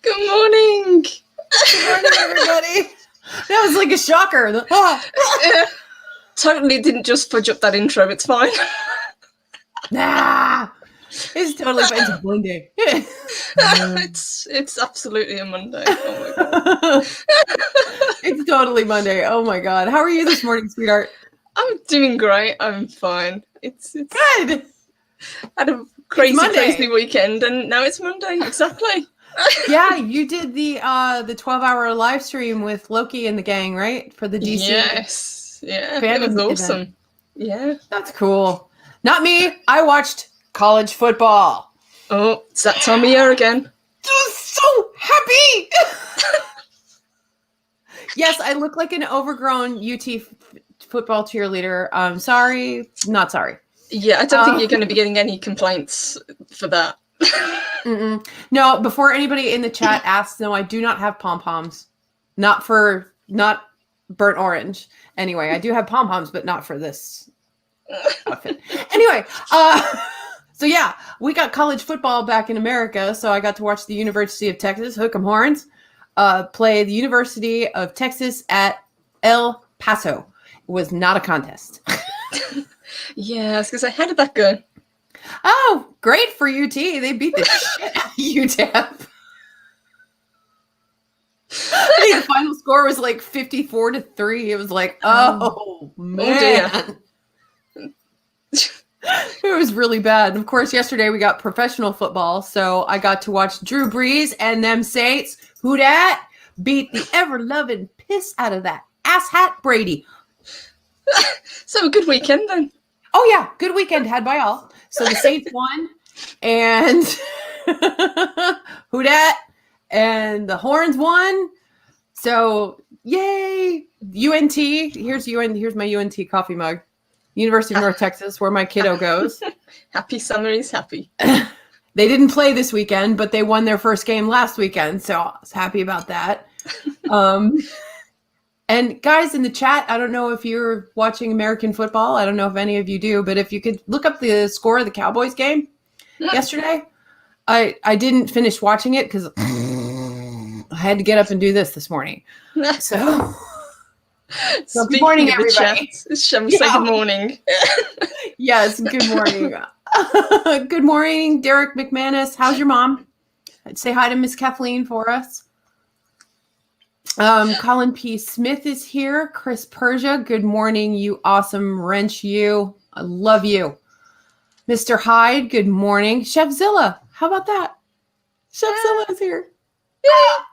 Good morning. Good morning, everybody. That was like a shocker. Yeah, totally didn't just fudge up that intro. It's fine. Nah, it's totally fine. It's a Monday. It's absolutely a Monday. Oh my god. It's totally Monday. Oh my god. How are you this morning, sweetheart? I'm doing great. I'm fine. It's Good. had a crazy weekend, and now it's Monday. Exactly. Yeah, you did the 12-hour live stream with Loki and the gang, right? For the DC. Yes. Yeah. Fan It was awesome. event. Yeah. That's cool. Not me. I watched college football. Oh, it's that time of year again. I was so happy. Yes, I look like an overgrown UT football cheerleader. Sorry, not sorry. Yeah, I don't think you're going to be getting any complaints for that. No, before anybody in the chat asks, no, I do not have pom-poms. Not burnt orange. Anyway, I do have pom-poms, but not for this outfit. Anyway, so yeah, we got college football back in America, so I got to watch the University of Texas, Hook 'em Horns, play the University of Texas at El Paso. It was not a contest. Yeah, I was going to say, how did that go? Oh, great for UT. They beat the shit out of UTEP. I think the final score was like 54-3. It was like, oh man. It was really bad. And of course, yesterday we got professional football, so I got to watch Drew Brees and them Saints, who dat, beat the ever-loving piss out of that asshat Brady. So a good weekend then. Oh yeah, good weekend had by all. So the Saints won, and who dat, and the Horns won. So yay, UNT. Here's my UNT coffee mug. University of North Texas, where my kiddo goes. Happy summer is happy. They didn't play this weekend, but they won their first game last weekend, so I was happy about that. And guys in the chat, I don't know if you're watching American football. I don't know if any of you do, but if you could look up the score of the Cowboys game yesterday. I didn't finish watching it because I had to get up and do this morning. So good morning, everybody. Shall we say good morning? Yes, good morning. Good morning, Derek McManus. How's your mom? Say hi to Miss Kathleen for us. Colin P. Smith is here. Chris Persia, good morning, you awesome wrench, you. I love you. Mr. Hyde, good morning. Chefzilla, how about that? Chefzilla is here. Yeah,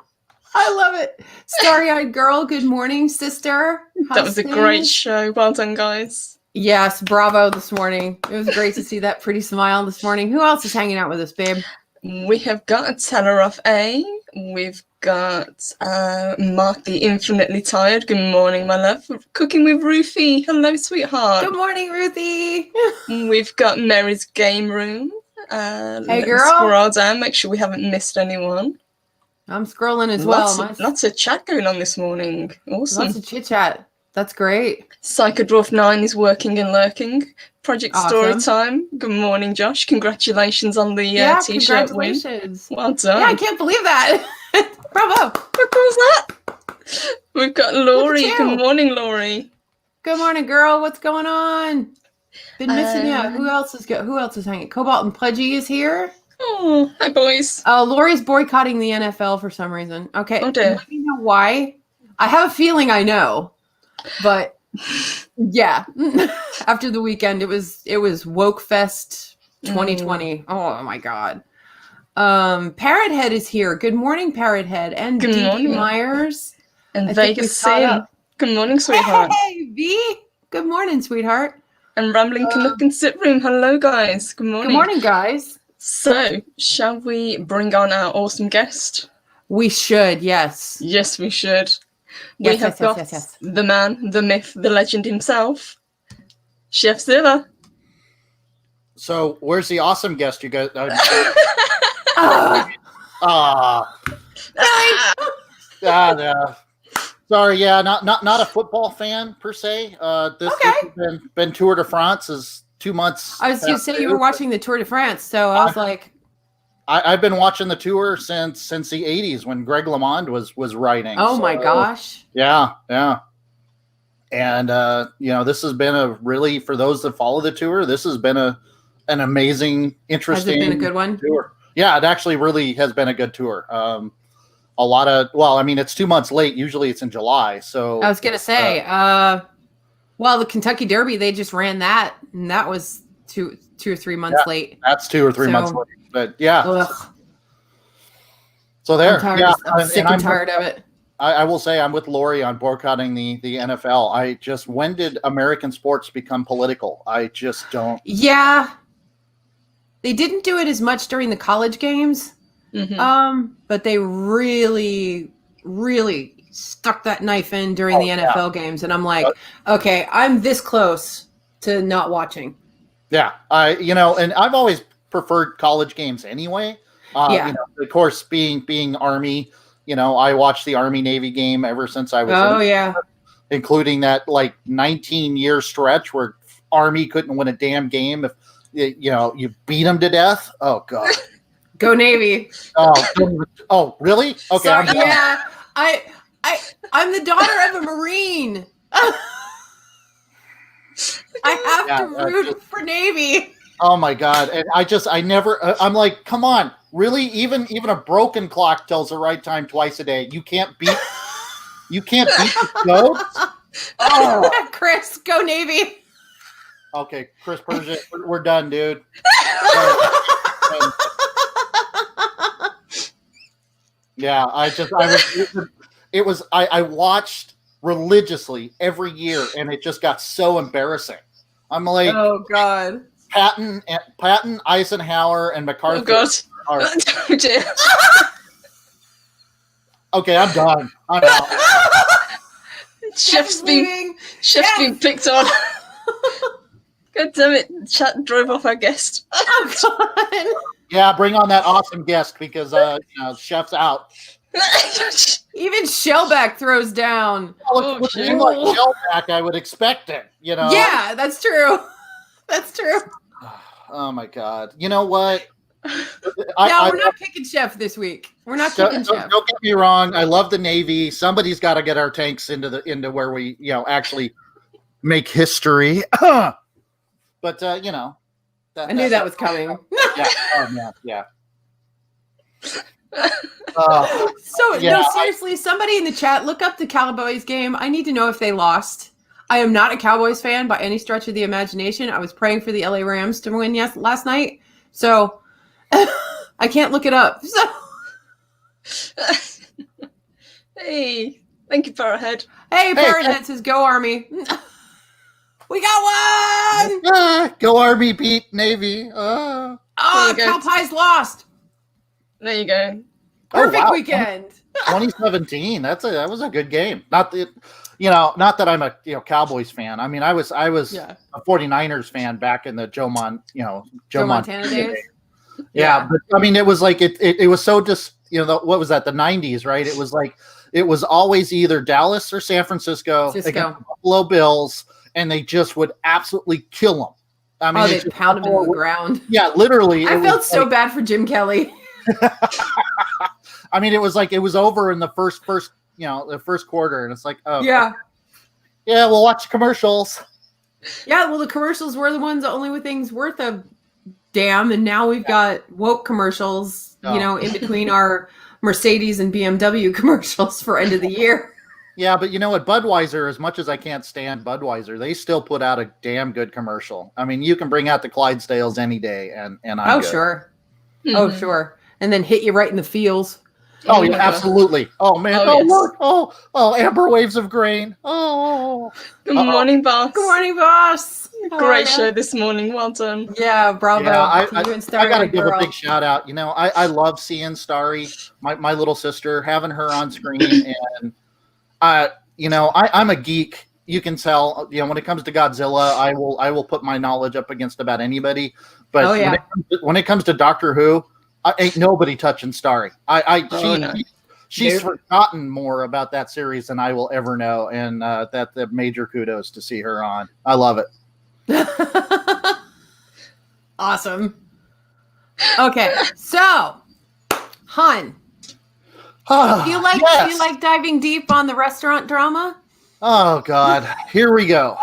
I love it. Starry-eyed girl, good morning, sister. That was a great show. Well done, guys. Yes, bravo this morning. It was great to see that pretty smile this morning. Who else is hanging out with us, babe? We have got Teller of A. We've got Mark the Infinitely Tired. Good morning, my love. Cooking with Ruthie. Hello, sweetheart. Good morning, Ruthie. We've got Mary's Game Room. Hey, girl. Scroll down. Make sure we haven't missed anyone. I'm scrolling as well. Lots of chat going on this morning. Awesome. Lots of chit-chat. That's great. Psychodwarf 9 is working and lurking. Project Awesome. Storytime. Good morning, Josh. Congratulations on the t-shirt win. Well done. Yeah, I can't believe that. Bravo. What was that? We've got Laurie. Good morning, Laurie. Good morning, girl. What's going on? Been missing you. Who else is hanging? Cobalt and Pudgy is here. Oh, hi, boys. Laurie's boycotting the NFL for some reason. Okay. Oh, dear. Let me know why. I have a feeling I know. But yeah, after the weekend, it was Woke Fest 2020. Oh my God. Parrothead is here. Good morning, Parrothead, and good morning, Myers and Vegas Sin. Good morning, sweetheart. Hey, V. Good morning, sweetheart. And Rambling Canuck and Sit Room. Hello, guys. Good morning. Good morning, guys. So, shall we bring on our awesome guest? We should. Yes. Yes, we should. We have got the man, the myth, the legend himself, Chefzilla. So, where's the awesome guest you guys? No. Sorry, yeah, not a football fan per se. This has been Tour de France is 2 months. I was going to say you were watching the Tour de France, so I was like, I've been watching the tour since the 80s when Greg LeMond was writing. Oh my gosh. Yeah. And this has been a really, for those that follow the tour, this has been an amazing, interesting Has it been a good one? tour. Yeah, it actually really has been a good tour. A lot of, well, I mean, it's 2 months late. Usually it's in July. So I was gonna say, well, the Kentucky Derby, they just ran that, and that was two or 3 months late. That's 2 or 3 months late. But yeah. Ugh. So there. I'm tired. Yeah, I'm sick and tired of it. I will say I'm with Lori on boycotting the NFL. When did American sports become political? I just don't. Yeah. They didn't do it as much during the college games. Mm-hmm. But they really, really stuck that knife in during the NFL games. And I'm like, okay, I'm this close to not watching. Yeah. And I've always preferred college games anyway. Of course, being Army, I watched the Army-Navy game ever since I was including that 19-year stretch where Army couldn't win a damn game if you beat them to death. Oh God. Go Navy. Oh, really? Okay. Sorry, I'm the daughter of a Marine. I have to root for Navy. Oh my God. And I'm like, come on, really? Even a broken clock tells the right time twice a day. You can't beat the goats? Oh. Chris, go Navy. Okay, Chris Persia, we're done, dude. Yeah, I watched religiously every year, and it just got so embarrassing. I'm like, oh God, Patton, Eisenhower, and MacArthur. Oh God, oh dear. Okay, I'm done. I'm out. Chef's been picked on. God damn it! Chat drove off our guest. Oh God. Yeah, bring on that awesome guest because Chef's out. Even Shellback throws down. With Shellback, I would expect it. Yeah, that's true. That's true. Oh my God! You know what? We're not picking Chef this week. We're not picking Chef. Don't get me wrong. I love the Navy. Somebody's got to get our tanks into where we actually make history. But I knew that was coming. Yeah. No, seriously, somebody in the chat, look up the Cowboys game. I need to know if they lost. I am not a Cowboys fan by any stretch of the imagination. I was praying for the LA Rams to win last night, so I can't look it up. So. Hey, thank you, Powerhead. Hey, Powerhead says, "Go Army." We got one! Go Army, beat Navy. Oh, Cow Pie's lost. There you go. Perfect weekend. 2017. That was a good game. Not that I'm a Cowboys fan. I mean, I was a 49ers fan back in the Joe Montana days. Yeah, but I mean, it was like it was so just what was that, the 90s, right? It was like it was always either Dallas or San Francisco against the Buffalo Bills. And they just would absolutely kill them. I mean, they pound them into the ground. Yeah, literally. I felt so bad for Jim Kelly. I mean, it was like it was over in the first quarter, and it's like, oh yeah, we'll watch commercials. Yeah, well, the commercials were the ones only things worth a damn, and now we've got woke commercials, in between our Mercedes and BMW commercials for end of the year. Yeah, but you know what? Budweiser, as much as I can't stand Budweiser, they still put out a damn good commercial. I mean, you can bring out the Clydesdales any day, and I'm good. Sure. Mm-hmm. Oh, sure. And then hit you right in the feels. Oh, yeah, absolutely. Oh, man. Look. Oh, amber waves of grain. Oh. Good morning, boss. Good morning, boss. Great show this morning. Well done. Yeah, bravo. Yeah, I got to give a big shout out. I love seeing Starry, my little sister, having her on screen, and I'm a geek. You can tell, when it comes to Godzilla, I will put my knowledge up against about anybody. But when it comes to Doctor Who, ain't nobody touching Starry. She's forgotten more about that series than I will ever know, and that's the major kudos to see her on. I love it. Awesome. Okay, so Hun, do you like diving deep on the restaurant drama? Oh God, here we go.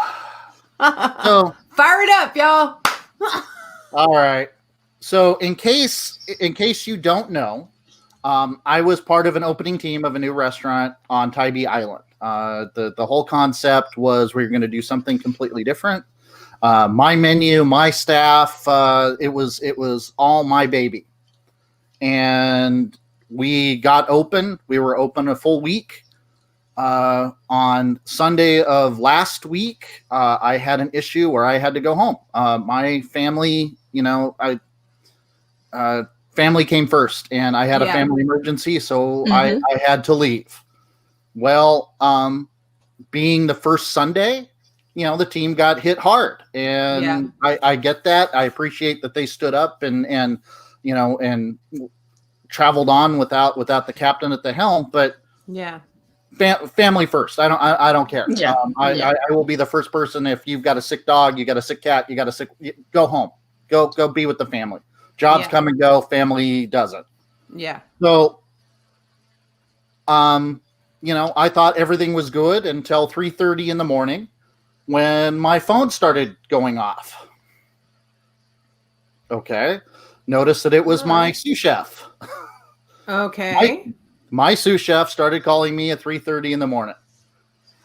So fire it up, y'all. all right. So in case you don't know, I was part of an opening team of a new restaurant on Tybee Island. The whole concept was we were going to do something completely different. My menu, my staff, it was all my baby. And we got open. We were open a full week. On Sunday of last week, I had an issue where I had to go home. My family, family came first, and I had a family emergency, so I had to leave. Well, being the first Sunday, the team got hit hard, and I get that. I appreciate that they stood up and traveled on without the captain at the helm, but family first. I don't care. I will be the first person. If you've got a sick dog, you got a sick cat, go home, go be with the family. Jobs come and go, family doesn't. So I thought everything was good until 3:30 in the morning when my phone started going off. Okay. Noticed that it was my sous chef. Okay. My sous chef started calling me at 3:30 in the morning.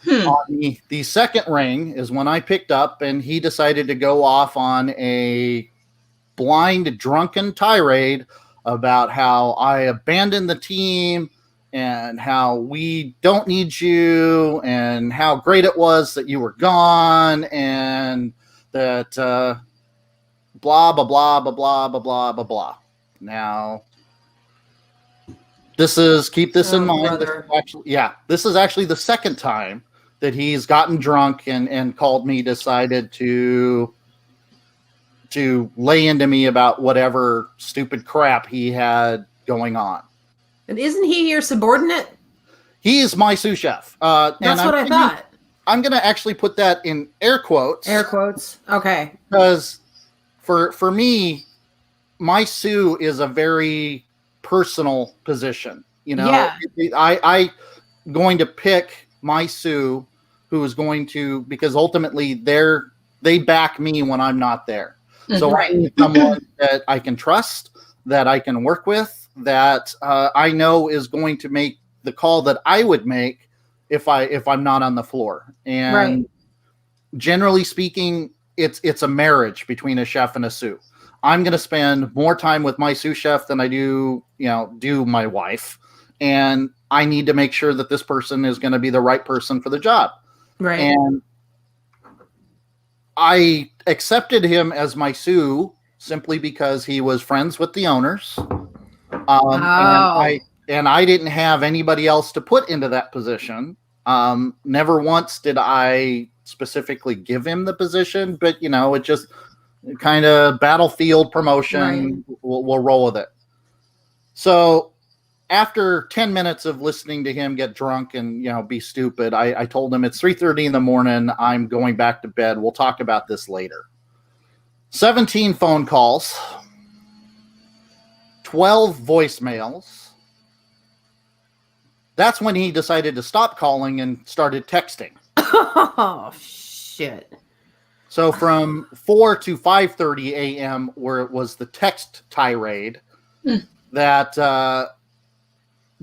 On the second ring is when I picked up, and he decided to go off on a blind, drunken tirade about how I abandoned the team and how we don't need you and how great it was that you were gone and that blah, blah, blah, blah, blah, blah, blah, blah, blah. Now, keep this in mind. This is actually the second time that he's gotten drunk and called me, decided to lay into me about whatever stupid crap he had going on. And isn't he your subordinate? He is my sous chef. That's what I thought. I'm going to actually put that in air quotes. Air quotes. Okay. Because for me, my sous is a very personal position. I going to pick my sous who is going to, because ultimately they back me when I'm not there. So I need someone that I can trust, that I can work with, that I know is going to make the call that I would make if I'm not on the floor. And generally speaking, it's a marriage between a chef and a sous. I'm going to spend more time with my sous chef than I do my wife. And I need to make sure that this person is going to be the right person for the job. Right. And I accepted him as my sous simply because he was friends with the owners. And I didn't have anybody else to put into that position. Never once did I specifically give him the position, but it just kind of battlefield promotion. Right. We'll roll with it. So after 10 minutes of listening to him get drunk and be stupid, I told him it's 3:30 in the morning. I'm going back to bed. We'll talk about this later. 17 phone calls, 12 voicemails. That's when he decided to stop calling and started texting. Oh, shit. So from 4 to 5:30 a.m., where it was the text tirade, that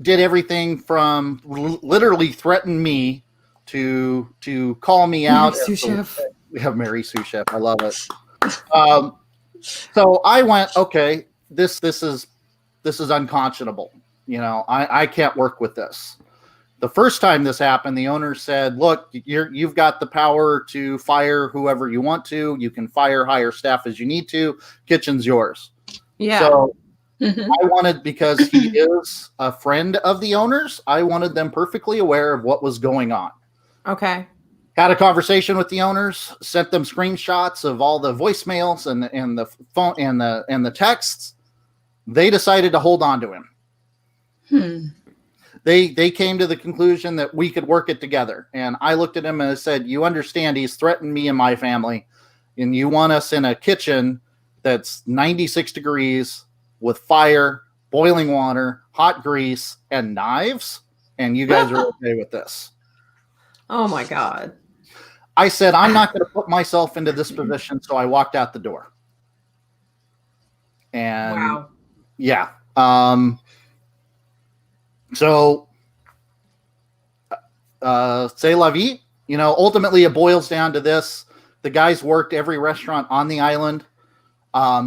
did everything from literally threaten me to call me out. Sous chef. We have Mary Sous Chef. I love it. So I went, okay, this is unconscionable. I can't work with this. The first time this happened, the owner said, look, you've got the power to fire whoever you want to. You can hire staff as you need to. Kitchen's yours. Yeah. So I wanted, because he is a friend of the owners, I wanted them perfectly aware of what was going on. Okay. Had a conversation with the owners, sent them screenshots of all the voicemails and the phone and the texts. They decided to hold on to him. They came to the conclusion that we could work it together. And I looked at him and I said, you understand he's threatened me and my family, and you want us in a kitchen that's 96 degrees with fire, boiling water, hot grease, and knives, and you guys are okay with this. Oh my God. I said, I'm not going to put myself into this position, so I walked out the door. And Wow. yeah. So, c'est la vie. You know, ultimately it boils down to this. The guys worked every restaurant on the island.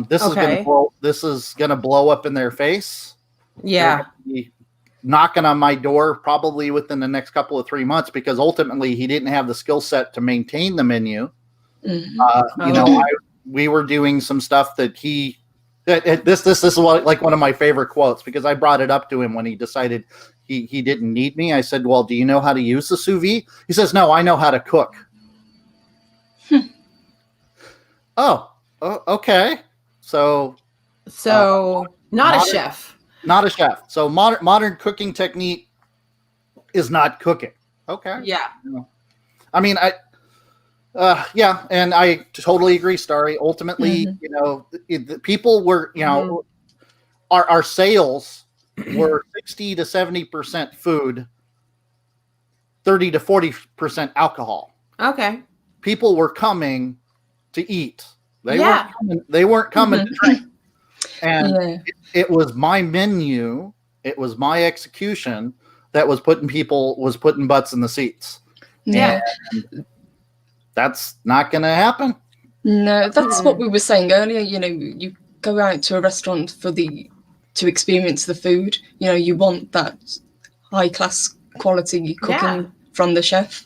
This is gonna blow up in their face. Yeah. They're gonna be knocking on my door probably within the next couple of 3 months, because ultimately he didn't have the skill set to maintain the menu. You know, we were doing some stuff that this is like one of my favorite quotes, because I brought it up to him when he decided he didn't need me. I said, well, do you know how to use the sous vide? He says, no, I know how to cook. Oh, okay. So not a chef. Not a chef. So modern cooking technique is not cooking. Okay. Yeah. I mean, yeah, and I totally agree, Starry. Ultimately, you know, the people were, you know, our sales were 60 to 70% food, 30 to 40% alcohol. Okay. People were coming to eat. They weren't coming to drink. And it was my menu, it was my execution that was putting butts in the seats. Yeah. And that's not going to happen. No, that's what we were saying earlier. You know, you go out to a restaurant to experience the food. You know, you want that high class quality cooking from the chef.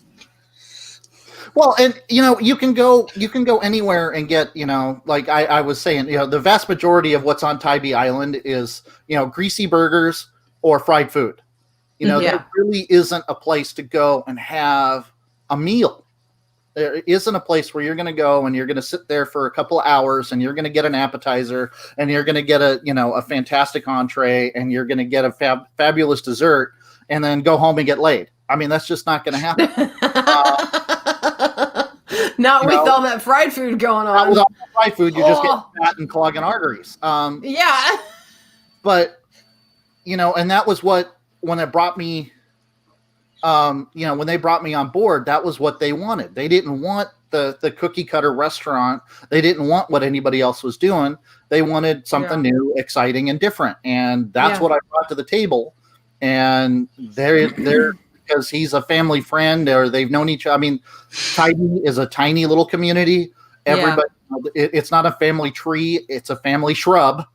Well, and you know, you can go anywhere and get, you know, like I was saying, you know, the vast majority of what's on Tybee Island is, you know, greasy burgers or fried food. You know, there really isn't a place to go and have a meal. There isn't a place where you're going to go and you're going to sit there for a couple of hours and you're going to get an appetizer and you're going to get a fantastic entree and you're going to get a fabulous dessert and then go home and get laid. I mean, that's just not going to happen. Not with all that fried food going on. Not with all that fried food, you just get fat and clogging arteries. Yeah. But, you know, and that was when it brought me, you know, when they brought me on board, that was what they wanted. They didn't want the cookie cutter restaurant. They didn't want what anybody else was doing. They wanted something new, exciting, and different. And that's what I brought to the table. And they're because he's a family friend, or they've known each other. I mean, Tybee is a tiny little community. Everybody, it's not a family tree; it's a family shrub.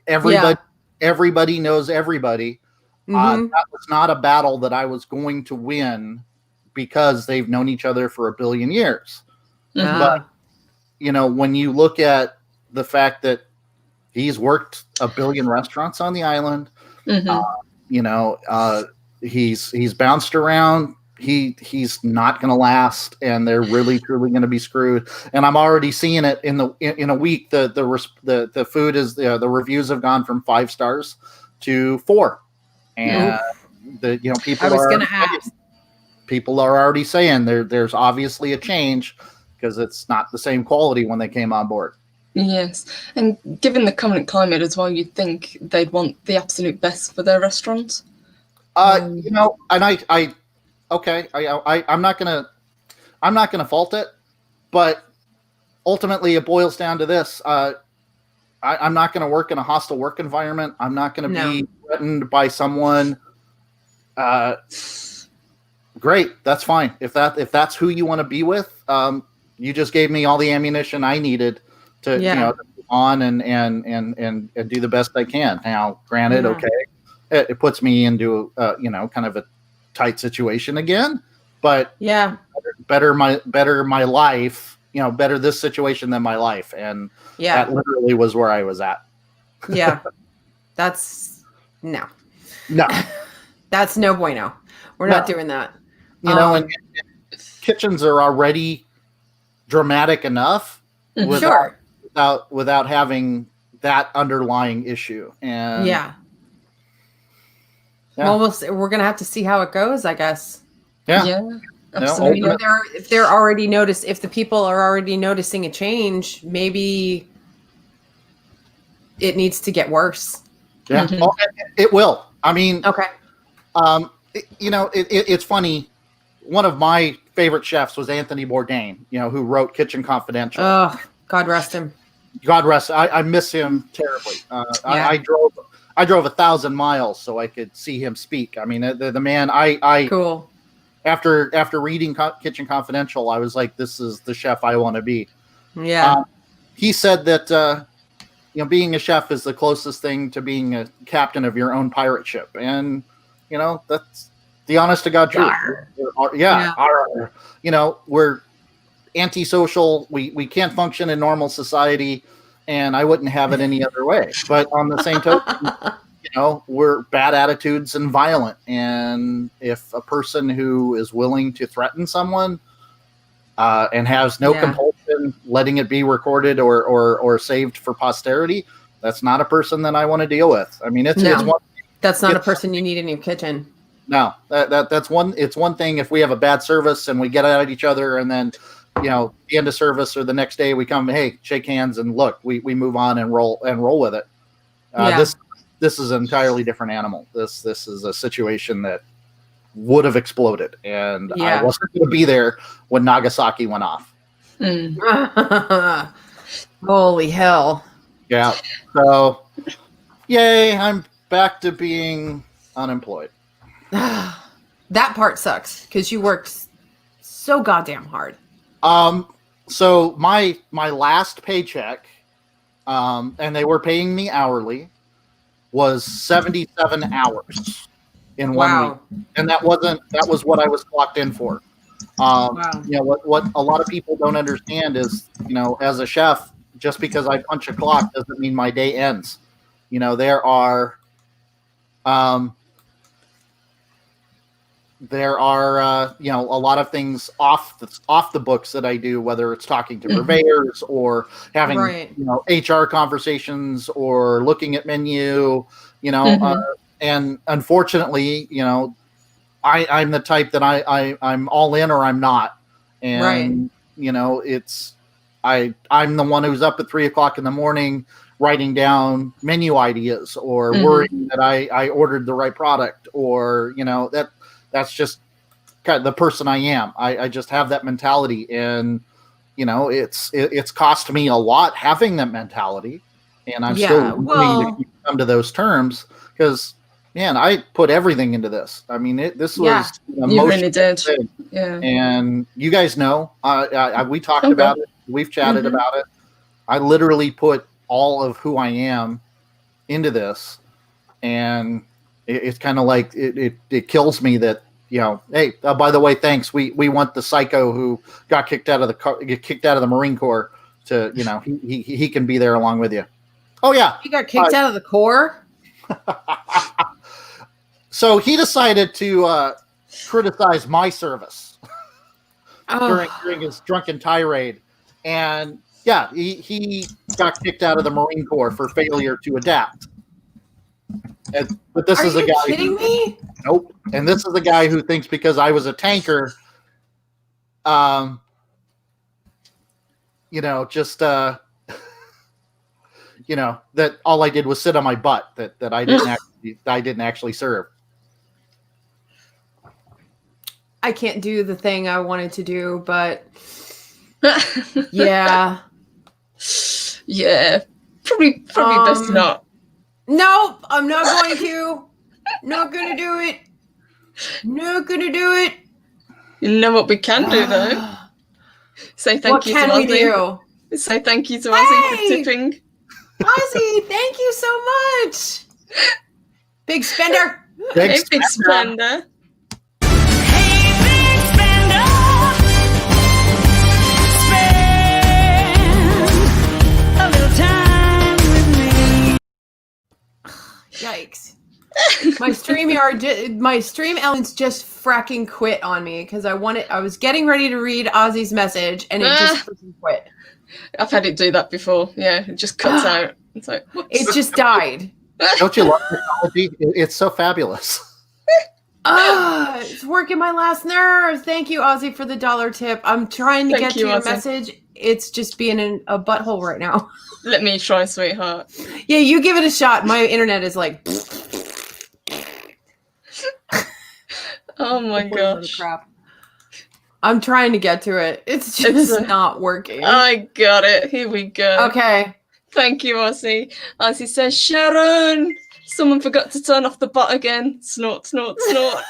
Everybody knows everybody. That was not a battle that I was going to win because they've known each other for a billion years. But you know, when you look at the fact that he's worked a billion restaurants on the island, you know, he's bounced around. He's not going to last, and they're really truly going to be screwed. And I'm already seeing it in a week. The food is the reviews have gone from 5 stars to 4, and people are already saying there's obviously a change because it's not the same quality when they came on board. Yes, and given the current climate as well, you'd think they'd want the absolute best for their restaurants. You know, and I'm not gonna fault it, but ultimately it boils down to this. I'm not gonna work in a hostile work environment. I'm not gonna be threatened by someone. Great, that's fine. If that's who you want to be with, you just gave me all the ammunition I needed to you know, to move on and do the best I can. Now, granted, it puts me into you know, kind of a tight situation again, but better my life, you know, better this situation than my life, and that literally was where I was at. That's no that's no bueno. We're not doing that. You know, and kitchens are already dramatic enough without having that underlying issue. And well, we're gonna have to see how it goes, I guess. Absolutely. You know, if the people are already noticing a change, maybe it needs to get worse. Yeah, it will. I mean, okay. It's funny. One of my favorite chefs was Anthony Bourdain, who wrote Kitchen Confidential. Oh, God rest him. God rest. I miss him terribly. I drove 1,000 miles so I could see him speak. I mean, the man. Cool. After reading Kitchen Confidential, I was like, this is the chef I want to be. Yeah. He said that being a chef is the closest thing to being a captain of your own pirate ship, and that's the honest to God truth. We're antisocial. We can't function in normal society, and I wouldn't have it any other way. But on the same token, we're bad attitudes and violent. And if a person who is willing to threaten someone and has no compulsion letting it be recorded or saved for posterity, that's not a person that I want to deal with. I mean, that's not a person you need in your kitchen. No, that's one. It's one thing if we have a bad service and we get at each other, and then the end of service or the next day we come, hey, shake hands, and look, we move on and roll with it. This is an entirely different animal. This is a situation that would have exploded, and I wasn't going to be there when Nagasaki went off. Holy hell! Yeah. So, yay! I'm back to being unemployed. That part sucks because you worked so goddamn hard. So my last paycheck, and they were paying me hourly, was 77 hours in 1 week, and that was what I was clocked in for. What a lot of people don't understand is, as a chef, just because I punch a clock doesn't mean my day ends. There are a lot of things off the books that I do, whether it's talking to purveyors or having HR conversations or looking at menu, and unfortunately, I'm the type that I'm all in or I'm not, and I'm the one who's up at 3:00 in the morning writing down menu ideas or worrying that I ordered the right product, or that's just kind of the person I am. I just have that mentality, and it's cost me a lot having that mentality, and I'm still willing to come to those terms because, man, I put everything into this. I mean, this was an you really did. thing. Yeah, and you guys know, we talked about it. We've chatted about it. I literally put all of who I am into this, and it's kind of like it kills me that hey, by the way, thanks. We want the psycho who got kicked out of the Marine Corps to he can be there along with you. Oh yeah, he got kicked out of the Corps. So he decided to criticize my service during his drunken tirade, and he got kicked out of the Marine Corps for failure to adapt. But this is a guy. Are you kidding me? Nope. And this is the guy who thinks because I was a tanker, that all I did was sit on my butt, that I didn't actually serve. I can't do the thing I wanted to do, but yeah. Yeah. Probably best not. Nope, I'm not going to. Not gonna do it. Not gonna do it. You know what we can do though? Say thank you to Ozzy. What can we do? Say thank you to Ozzy for tipping. Ozzy, thank you so much. Big spender. Hey, big spender. Yikes. My stream elements just fracking quit on me because I was getting ready to read Ozzy's message and it just freaking quit. I've had it do that before. Yeah, it just cuts out. It's like, it just died. Don't you love technology? It's so fabulous. It's working my last nerve. Thank you, Ozzy, for the $1 tip. I'm trying to get to your message it's just being in a butthole right now. Let me try, sweetheart. Yeah, you give it a shot. My internet is like. Oh my gosh. Crap. I'm trying to get to it. It's just not working. I got it. Here we go. Okay. Thank you, Ozzy. Ozzy says, Sharon, someone forgot to turn off the bot again. Snort, snort, snort.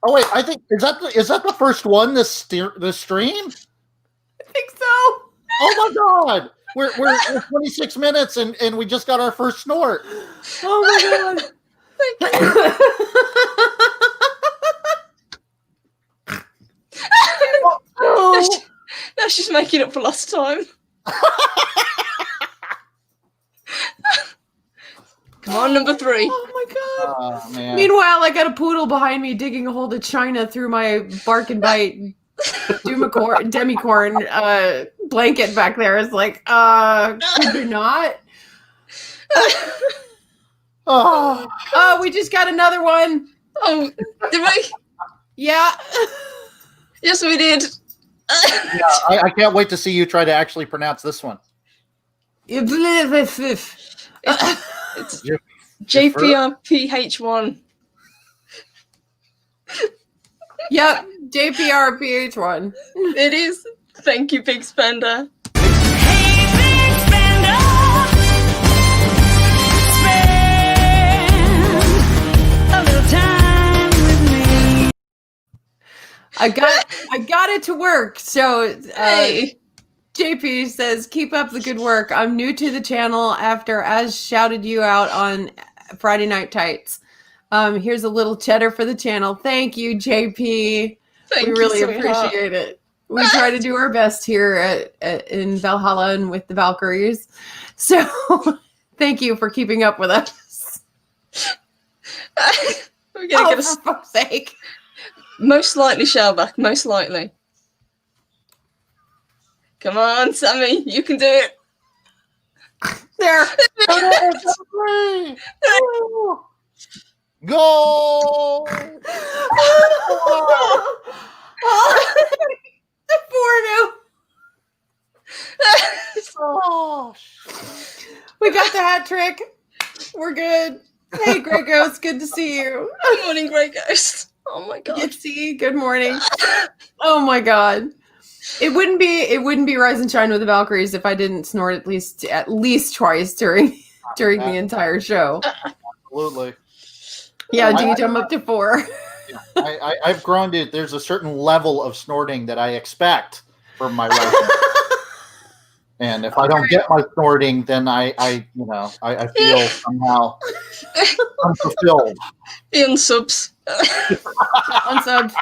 Oh wait, I think is that the first one this stream? I think so. Oh my god, we're 26 minutes and we just got our first snort. Oh my god. Oh. Now she's making up for lost time. Come on, number 3. Oh my god. Oh, man. Meanwhile, I got a poodle behind me digging a hole to China through my bark and bite demicorn blanket back there. It's like, could you not? Oh, we just got another one. Oh, did we? Yeah. Yes, we did. Yeah, I can't wait to see you try to actually pronounce this one. It's JPRPH1. Yep, JPRPH1. It is. Thank you, Big Spender. Hey, big spender, spend a little time with me. I got it to work. So Hey. JP says, keep up the good work. I'm new to the channel after Az shouted you out on Friday Night Tights. Here's a little cheddar for the channel. Thank you, JP. We really appreciate it. We try to do our best here in Valhalla and with the Valkyries. So thank you for keeping up with us. We're gonna get for fuck's sake. Most likely Shellback, most likely. Come on, Sammy, you can do it. There. Go! The Porno. Oh. We got the hat trick. We're good. Hey, Grey Ghost, good to see you. Good morning, Grey Ghost. Oh my god. Yitzy, good morning. Oh my god. It wouldn't be Rise and Shine with the Valkyries if I didn't snort at least twice during the entire show. Absolutely. Yeah, do you jump up to 4? I've grown to. There's a certain level of snorting that I expect from my writing, and if I don't get my snorting, then I feel somehow unfulfilled. Unsubs. Unsubbed.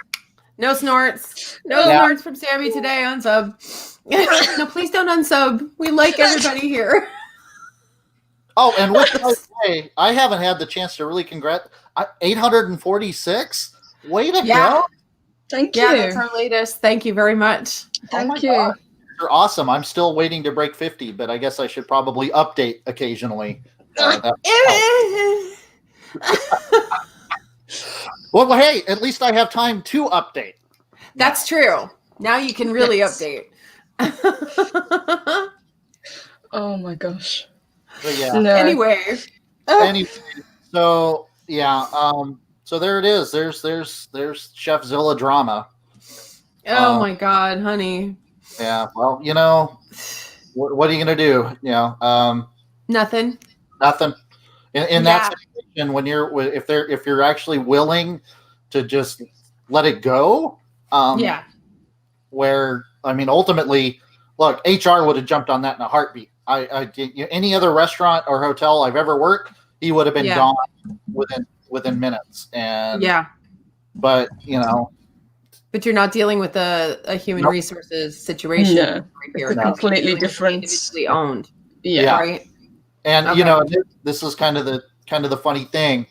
No snorts. No snorts from Sammy today. Unsub. No, please don't unsub. We like everybody here. Oh, and what did I say? I haven't had the chance to really 846. Way to go! Thank you. Yeah, that's our latest. Thank you very much. Thank you. God. You're awesome. I'm still waiting to break 50, but I guess I should probably update occasionally. Well, hey, at least I have time to update. That's true. Now you can really update. Oh my gosh. But yeah. No. Anyway. So yeah. So there it is. There's Chefzilla drama. Oh my god, honey. Yeah. Well, what are you gonna do? Nothing. Nothing. In that situation, when if you're actually willing to just let it go, where ultimately, look, HR would have jumped on that in a heartbeat. Any other restaurant or hotel I've ever worked, he would have been gone within minutes. And but but you're not dealing with a human resources situation. Yeah. Here. Completely different. Individually owned. Yeah. Right. And this is kind of the funny thing.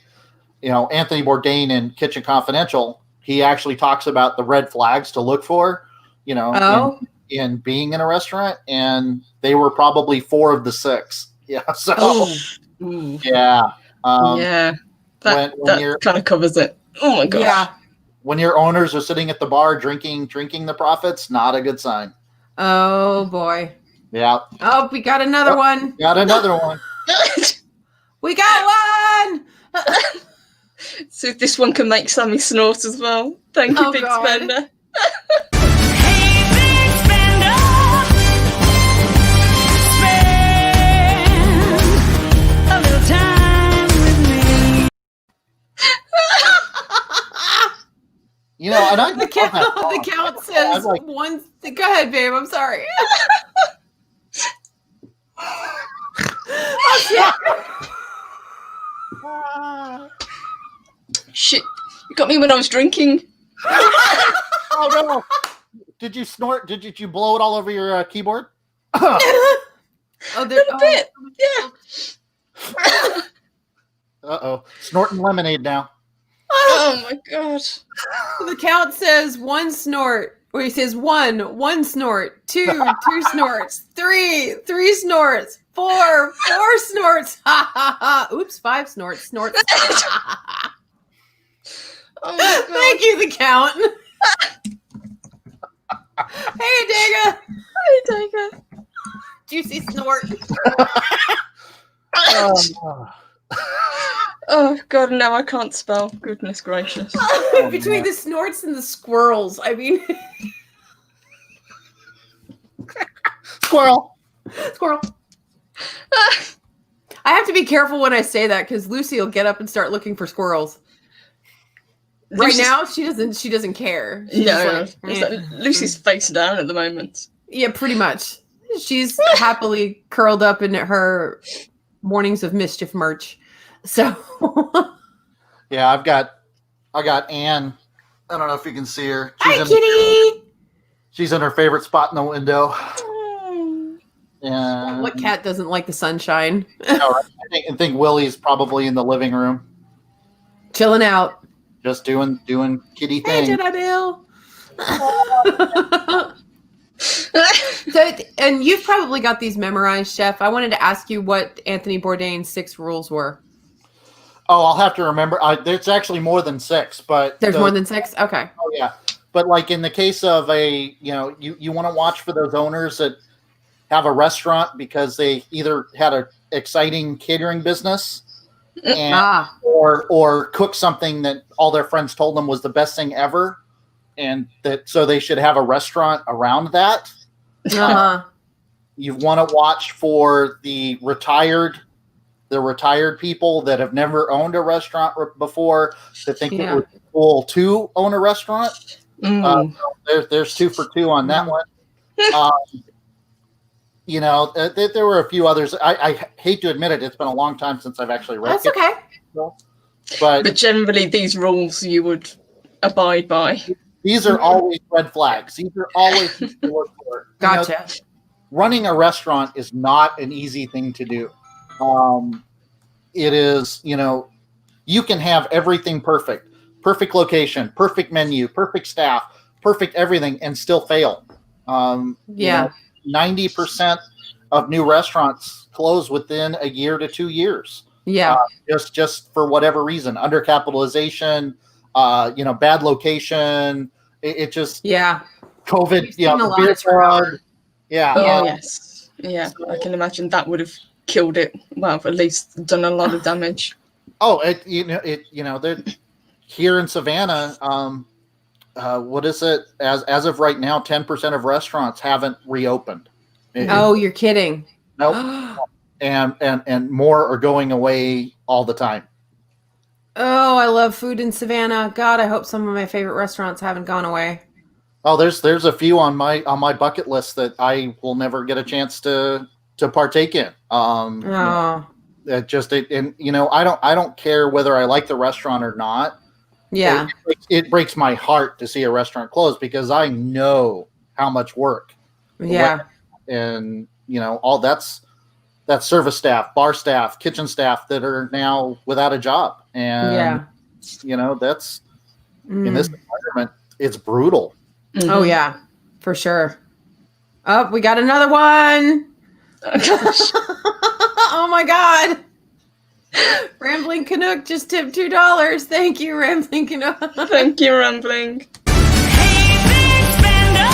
Anthony Bourdain in Kitchen Confidential, he actually talks about the red flags to look for, in being in a restaurant, and they were probably 4 of the 6. Yeah. So yeah. Yeah, that kind of covers it. Oh my gosh. Yeah. When your owners are sitting at the bar drinking the profits, not a good sign. Oh boy. Yeah. Oh, we got another one. Got another one. We got one. So this one can make Sammy snort as well. Thank you, Oh, Big God. Spender. Hey, big spender, spend a little time with me. You know, and I The count says like, one. Go ahead, babe. I'm sorry. Shit, you got me when I was drinking. oh no! Did you snort? Did you blow it all over your keyboard? Oh, there, A bit, yeah. Uh-oh. Snorting lemonade now. Oh my god. The count says one snort. Or he says one snort, two snorts, three snorts, four snorts. Ha ha ha. Oops, 5 snorts. Oh my god. Thank you, the count. Hey, Dega. Hey, Tiger. Juicy snort. Oh god, now I can't spell. Goodness gracious. Between the snorts and the squirrels, I mean, Squirrel. squirrel. I have to be careful when I say that because Lucy will get up and start looking for squirrels. Right Lucy's- now, she doesn't care. She's No, just like, it's "Eh." like Lucy's face down at the moment. Yeah, pretty much. She's happily curled up in her Mornings of Mischief merch. So, Yeah, I got Anne. I don't know if you can see her. hi, kitty. She's in her favorite spot in the window. And What cat doesn't like the sunshine? I think Willie's probably in the living room, Chilling out. just doing kitty Hey, thing. Jedi Bill. So, and you've probably got these memorized, Chef. I wanted to ask you what Anthony Bourdain's 6 rules were. Oh, I'll have to remember. There's actually more than 6, but There's more than 6? Okay. Oh yeah, but like in the case of you want to watch for those owners that have a restaurant because they either had an exciting catering business and or cook something that all their friends told them was the best thing ever, and that so they should have a restaurant around that. Uh-huh. You want to watch for the retired people that have never owned a restaurant before that think it would be cool to own a restaurant. There's 2 for 2 on that one. There were a few others. I hate to admit it. It's been a long time since I've actually read. That's okay. But generally, these rules you would abide by. these are always red flags. These are always things to look for. Gotcha. Running a restaurant is not an easy thing to do. It is, you can have everything perfect location, perfect menu, perfect staff, perfect everything, and still fail. 90% of new restaurants close within a year to 2 years. Yeah. Just for whatever reason, undercapitalization, bad location. It just COVID. A lot of turnover. Yeah. Oh yes. Yeah, I can imagine that would have killed it. Well, at least done a lot of damage. Oh, they're here in Savannah. What is it? As of right now, 10% of restaurants haven't reopened. You're kidding. Nope. and more are going away all the time. Oh, I love food in Savannah. God, I hope some of my favorite restaurants haven't gone away. Oh, there's a few on my bucket list that I will never get a chance to partake in. I don't care whether I like the restaurant or not. Yeah. It breaks my heart to see a restaurant close because I know how much work. Yeah. And all that's service staff, bar staff, kitchen staff that are now without a job. And that's in this environment, it's brutal. Mm-hmm. Oh yeah, for sure. Oh, we got another one. Oh, gosh. Oh my God. Rambling Canuck just tipped $2. Thank you, Rambling Canuck. Thank you, Rambling. Hey, big spender,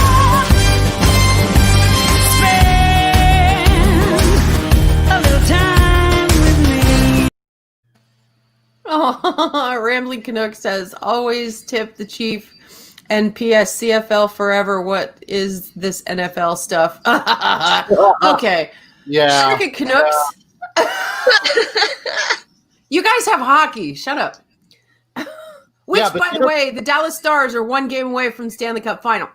spend a little time with me. Oh, Rambling Canuck says, always tip the chief. And P.S. CFL forever. What is this NFL stuff? Okay. Yeah. Frickin' Canucks. You guys have hockey. Shut up. Which, Yeah, but by you the way, the Dallas Stars are 1 game away from the Stanley Cup final.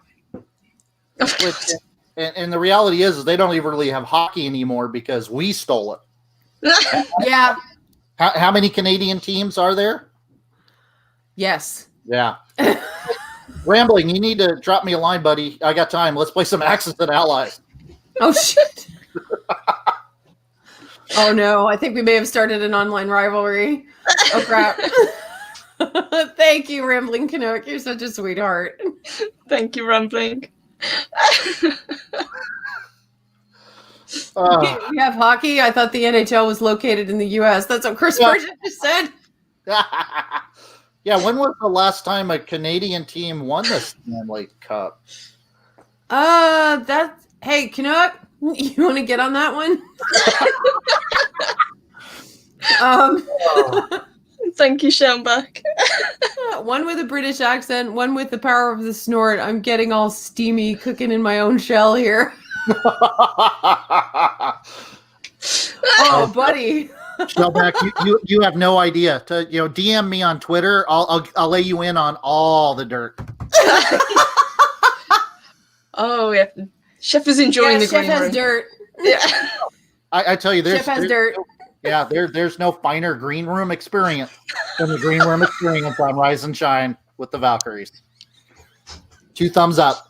And the reality is they don't even really have hockey anymore because we stole it. Yeah. How many Canadian teams are there? Yes. Yeah. Rambling, you need to drop me a line, buddy. I got time. Let's play some Axis and Allies. Oh, shit. Oh, no. I think we may have started an online rivalry. Oh, crap. Thank you, Rambling Canuck. You're such a sweetheart. Thank you, Rambling. We have hockey. I thought the NHL was located in the U.S. That's what Chris Burgess just said. Yeah, when was the last time a Canadian team won the Stanley Cup? Hey, Canuck, you want to get on that one? Thank you, Schoenbach. One with a British accent, one with the power of the snort. I'm getting all steamy, cooking in my own shell here. Oh, buddy. Shellback, you have no idea. DM me on Twitter. I'll lay you in on all the dirt. Oh yeah, Chef is enjoying the Chef green has room. dirt. Yeah. I tell you, Chef has dirt. Yeah, there's no finer green room experience than the green room experience on Rise and Shine with the Valkyries. 2 thumbs up.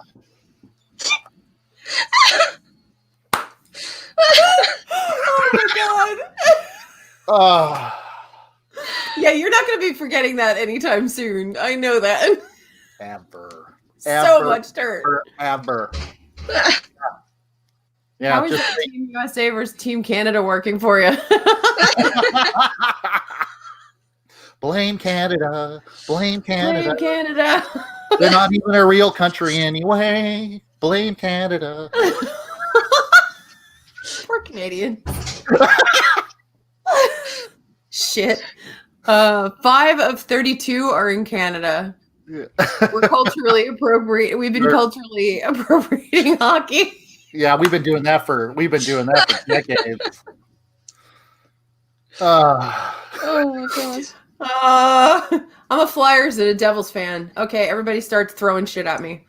Oh my god. Yeah, you're not going to be forgetting that anytime soon. I know that. Ever. So much dirt. Ever. Yeah, How is that Team USA versus Team Canada working for you? Blame Canada. Blame Canada. Blame Canada. They're not even a real country anyway. Blame Canada. Poor Canadian. Shit. 5 of 32 are in Canada. Yeah. We're culturally appropriate. We've been culturally appropriating hockey. Yeah, we've been doing that for decades. Oh my god. I'm a Flyers and a Devils fan. Okay, everybody starts throwing shit at me.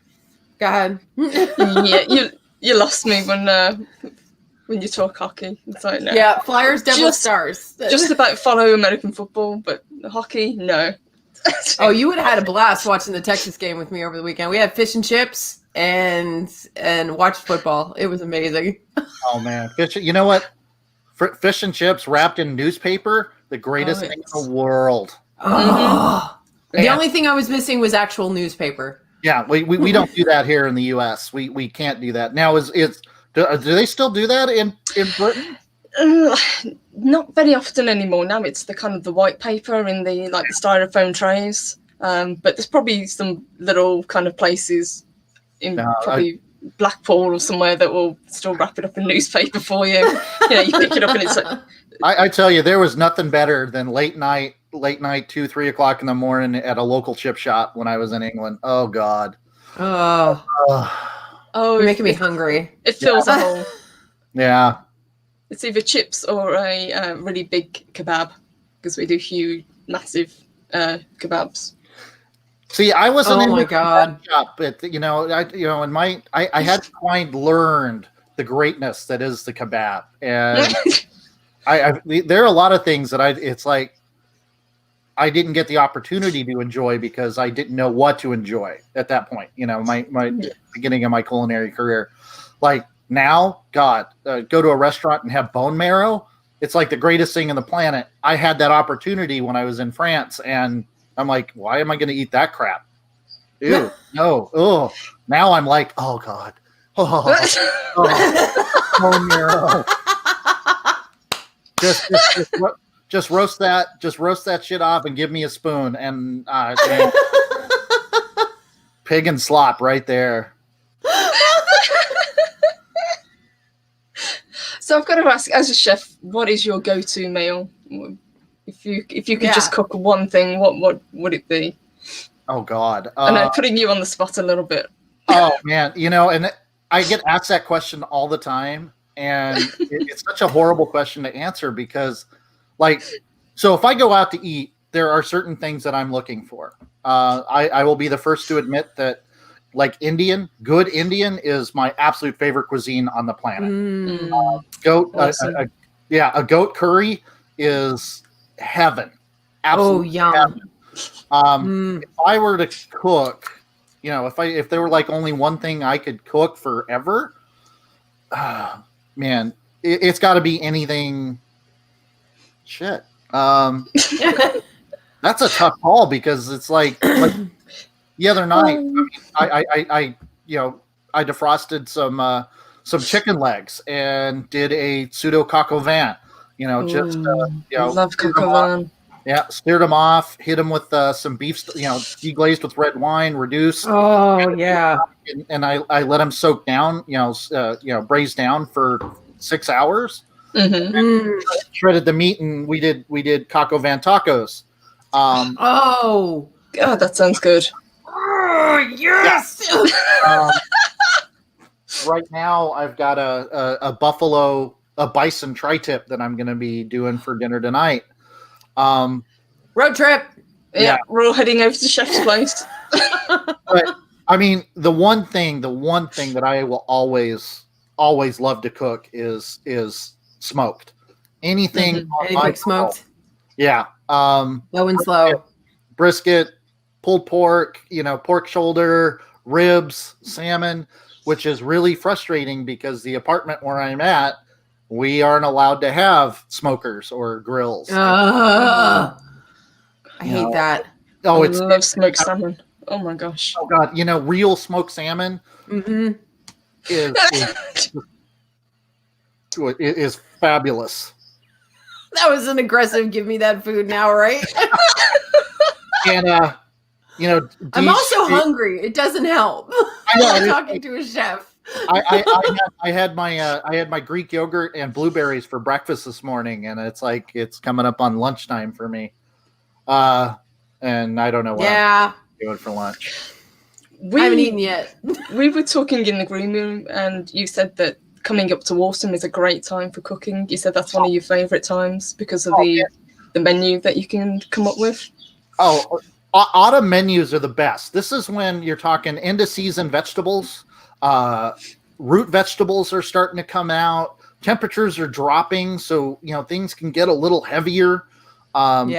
Go ahead. Yeah, you lost me when you talk hockey. It's like, no. Yeah, Flyers, Devils, Stars. Just about follow American football, but hockey, no. Oh, you would have had a blast watching the Texas game with me over the weekend. We had fish and chips and watched football. It was amazing. Oh man, you know what? Fish and chips wrapped in newspaper, the greatest thing in the world. Oh. The only thing I was missing was actual newspaper. Yeah, we don't do that here in the U.S. We can't do that now. Do they still do that in Britain? Not very often anymore. Now it's the kind of the white paper in the styrofoam trays. But there's probably some little kind of places in probably Blackpool or somewhere that will still wrap it up in newspaper for you. You pick it up and it's like. I tell you, there was nothing better than late night, 2, 3 o'clock in the morning at a local chip shop when I was in England. Oh God. Oh, you're making me hungry. It fills a hole. Yeah. It's either chips or a really big kebab because we do huge, massive kebabs. See, I wasn't in my God. shop, but I had quite learned the greatness that is the kebab, and there are a lot of things that it's like I didn't get the opportunity to enjoy because I didn't know what to enjoy at that point. My beginning of my culinary career, like. Now, God, go to a restaurant and have bone marrow. It's like the greatest thing on the planet. I had that opportunity when I was in France, and I'm like, why am I going to eat that crap? Ew, no. Oh, now I'm like, oh God, bone marrow. Just Just roast that shit off and give me a spoon and pig and slop right there. So I've got to ask, as a chef, what is your go-to meal? If you could just cook one thing, what would it be? Oh God! And I'm putting you on the spot a little bit. Oh man, and I get asked that question all the time, and it's such a horrible question to answer because, so if I go out to eat, there are certain things that I'm looking for. I will be the first to admit that, good Indian is my absolute favorite cuisine on the planet. Goat, awesome. A goat curry is heaven. Absolute yum. heaven. If I were to cook, if there were only one thing I could cook forever, man, it's got to be anything. Shit. That's a tough call because it's like the other night, I defrosted some chicken legs and did a pseudo coq au vin. Love coq au vin. Yeah, steered them off, hit them with some beef, deglazed with red wine, reduced. Oh yeah, and I let them soak down, braise down for 6 hours. Mm-hmm. Shredded the meat, and we did coq au vin tacos. Oh God, that sounds good. Oh yes. Yeah. Right now, I've got a bison tri-tip that I'm going to be doing for dinner tonight. Road trip. Yeah, we're all heading over to Chef's place. But I mean, the one thing that I will always love to cook is smoked. Anything smoked. Yeah. Low and slow. Brisket, pulled pork, pork shoulder, ribs, salmon, which is really frustrating because the apartment where I'm at, we aren't allowed to have smokers or grills. I hate that. Oh, I love smoked salmon. Oh my gosh. Oh God, real smoked salmon is fabulous. That was an aggressive give me that food now, right? And I'm also hungry. It doesn't help. I'm talking to a chef. I had my Greek yogurt and blueberries for breakfast this morning, and it's coming up on lunchtime for me. And I don't know what I'm doing for lunch. I haven't eaten yet. We were talking in the green room, and you said that coming up to autumn is a great time for cooking. You said that's one of your favorite times because of the menu that you can come up with. Oh, autumn menus are the best. This is when you're talking end of season vegetables. Root vegetables are starting to come out. Temperatures are dropping, so things can get a little heavier. I'm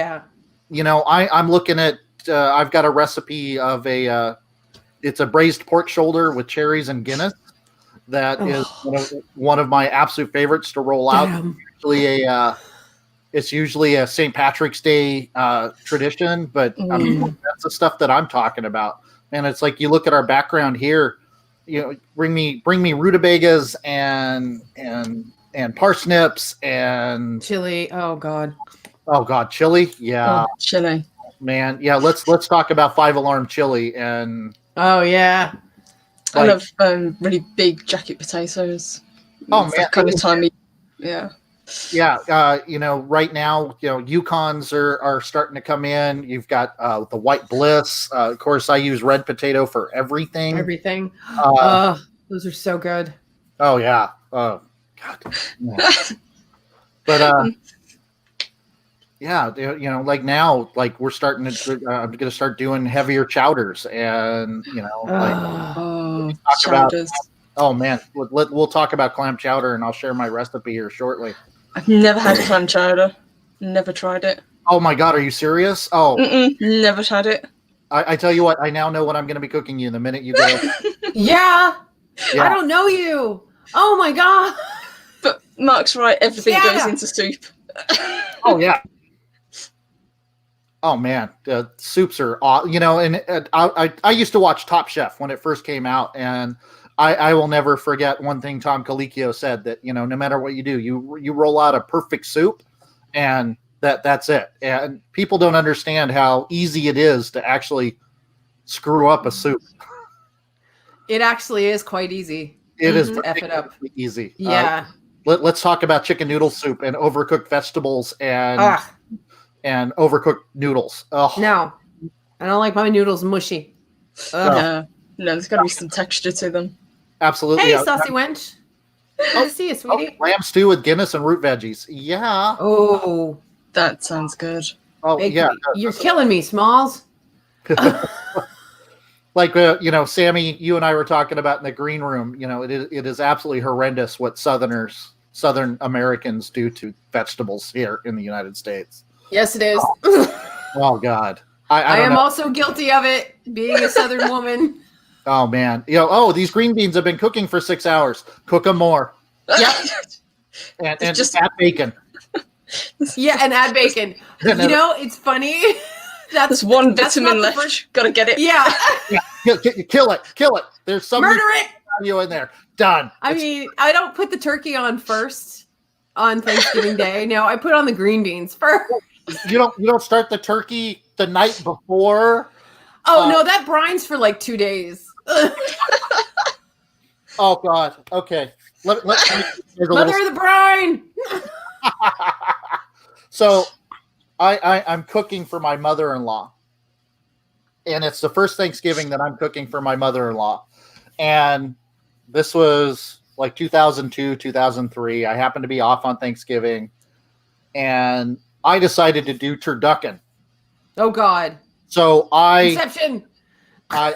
looking at. I've got a recipe of it's a braised pork shoulder with cherries and Guinness. That is one of my absolute favorites to roll out. It's usually a St. Patrick's Day tradition, but that's the stuff that I'm talking about. And it's like you look at our background here. Bring me rutabagas and parsnips and chili. Oh God, chili. Yeah, chili. Man, yeah. Let's talk about 5-alarm chili and. Oh yeah. I love really big jacket potatoes. Oh it's man, that kind of time. Yeah. Yeah, right now, Yukons are starting to come in. You've got the White Bliss. Of course, I use red potato for everything. Everything. Those are so good. Oh yeah. Oh God. Yeah. But like now, like we're starting to. I'm going to start doing heavier chowders, and chowders. Oh man, we'll talk about clam chowder, and I'll share my recipe here shortly. I've never had clam chowder. Never tried it. Oh my God, are you serious? Oh, never had it. I tell you what, I now know what I'm going to be cooking you the minute you go. Yeah, I don't know you. Oh my God. But Mark's right. Everything goes into soup. Oh yeah. Oh man, soups are, and I used to watch Top Chef when it first came out, and I will never forget one thing Tom Colicchio said, that no matter what you do, you roll out a perfect soup, and That's it. And people don't understand how easy it is to actually screw up a soup. It actually is quite easy. It is to F it up. easy. Yeah. Let's talk about chicken noodle soup and overcooked vegetables and overcooked noodles. Ugh. No, I don't like my noodles mushy. Ugh. No, there's got to be some texture to them. Absolutely. Hey, saucy wench. Good to see you, sweetie. Lamb stew with Guinness and root veggies. Yeah. Oh, That sounds good. Oh, yeah. You're killing me, Smalls. Like, Sammy, you and I were talking about in the green room, it is absolutely horrendous what Southern Americans do to vegetables here in the United States. Yes, it is. Oh, God. I am know. also guilty of it, being a Southern woman. Oh, man. These green beans have been cooking for 6 hours. Cook them more. Yep. And just add bacon. Yeah, and add bacon. It's funny. There's one vitamin left. Gotta get it. Yeah. Kill it. There's some Murder it. value in there. Done. I mean, I don't put the turkey on first on Thanksgiving Day. No, I put on the green beans first. You don't start the turkey the night before. Oh no, that brines for like 2 days. Oh God. Okay. Let me Mother of the brine. So I'm cooking for my mother-in-law. And it's the first Thanksgiving that I'm cooking for my mother-in-law. And this was like 2002, 2003. I happened to be off on Thanksgiving. And I decided to do turducken. Oh God. So Inception. I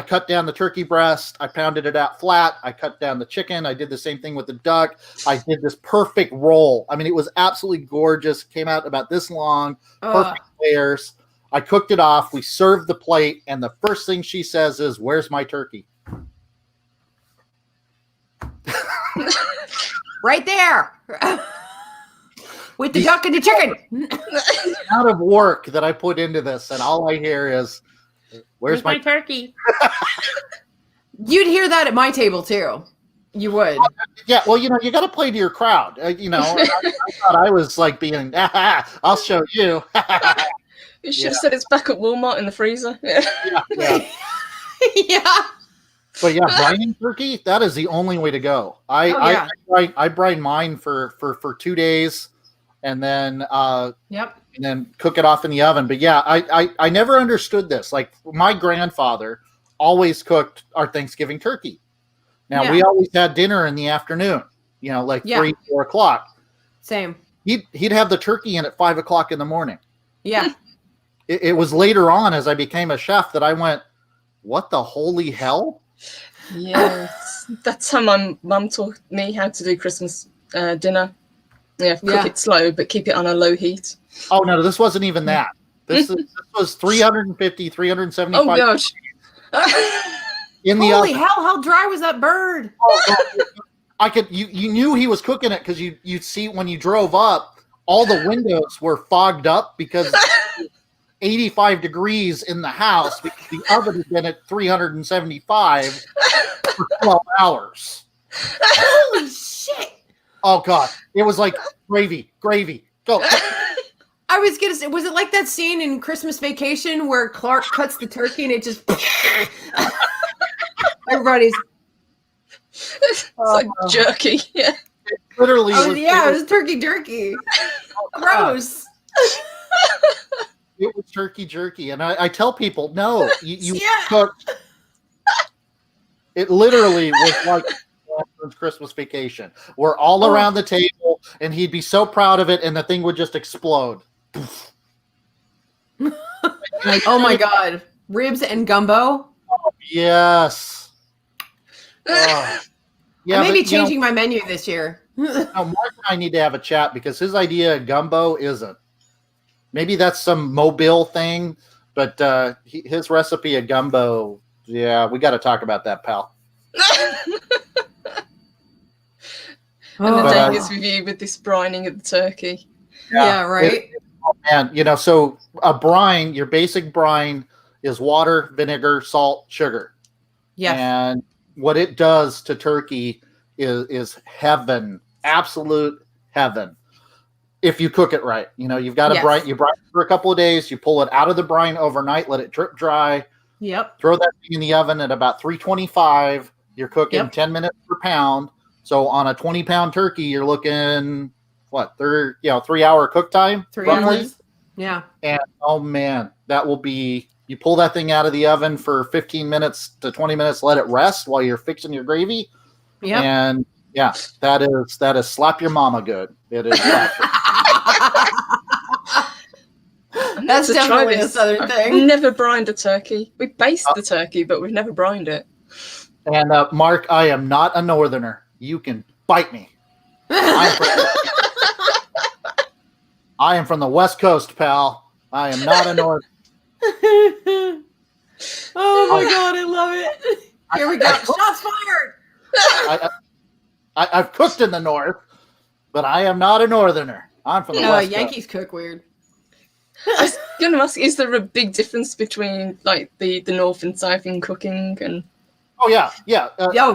cut down the turkey breast. I pounded it out flat. I cut down the chicken. I did the same thing with the duck. I did this perfect roll. I mean, it was absolutely gorgeous. Came out about this long, perfect layers. I cooked it off. We served the plate. And the first thing she says is, "Where's my turkey?" Right there. With the duck and the chicken. The amount of work that I put into this, and all I hear is, "Where's my turkey?" You'd hear that at my table too. You would. Yeah, well, you got to play to your crowd. I thought I was like being, I'll show you. You should have said it's back at Walmart in the freezer. Yeah. Yeah. But yeah, brining turkey, that is the only way to go. I brine mine for 2 days, and then and then cook it off in the oven. But yeah, I never understood this. Like, my grandfather always cooked our Thanksgiving turkey. Now we always had dinner in the afternoon, 3, 4 o'clock. Same. He'd have the turkey in at 5 o'clock in the morning. Yeah. It was later on, as I became a chef, that I went, "What the holy hell?" Yes, that's how my mum taught me how to do Christmas dinner. Yeah, cook it slow, but keep it on a low heat. Oh, no, this wasn't even that. This was 350, 375. Oh, gosh. In the Holy oven. hell, how dry was that bird? You knew he was cooking it because you'd see when you drove up, all the windows were fogged up because 85 degrees in the house because the oven had been at 375 for 12 hours. Holy shit. Oh, God. It was like gravy. Go. I was going to say, was it like that scene in Christmas Vacation where Clark cuts the turkey and it just... Everybody's... It's like jerky. Yeah. It literally it was turkey jerky. Gross. It was turkey jerky. And I tell people, no, you cook. It literally was like Christmas Vacation. We're all around the table, and he'd be so proud of it, and the thing would just explode. Oh my God. Ribs and gumbo? Oh, yes. Oh. Yeah, I may be changing my menu this year. Mark and I need to have a chat because his idea of gumbo isn't. Maybe that's some Mobile thing, but his recipe of gumbo, yeah, we got to talk about that, pal. And the dangers with you with this brining of the turkey. Yeah, right. And so a brine, your basic brine is water, vinegar, salt, sugar. Yeah. And what it does to turkey is heaven, absolute heaven. if you cook it right. You've got to brine. You brine it for a couple of days. You pull it out of the brine overnight. Let it drip dry. Yep. Throw that thing in the oven at about 325. You're cooking 10 minutes per pound. So on a 20-pound turkey, you're looking 3-hour cook time. 3 hours. Yeah. And oh man, that will be. You pull that thing out of the oven for 15 minutes to 20 minutes. Let it rest while you're fixing your gravy. Yeah. And yeah, that is slap your mama good. It is. That's definitely a southern thing. I've never brined a turkey. We baste the turkey, but we've never brined it. And Mark, I am not a northerner. You can bite me. I am from the West Coast, pal. I am not a northerner. Oh my God, I love it. Here we go. Shots fired. I've cooked in the north, but I am not a northerner. I'm from the West Yankees Coast. cook weird. I was going to ask, is there a big difference between like the north and south in cooking? And Oh yeah.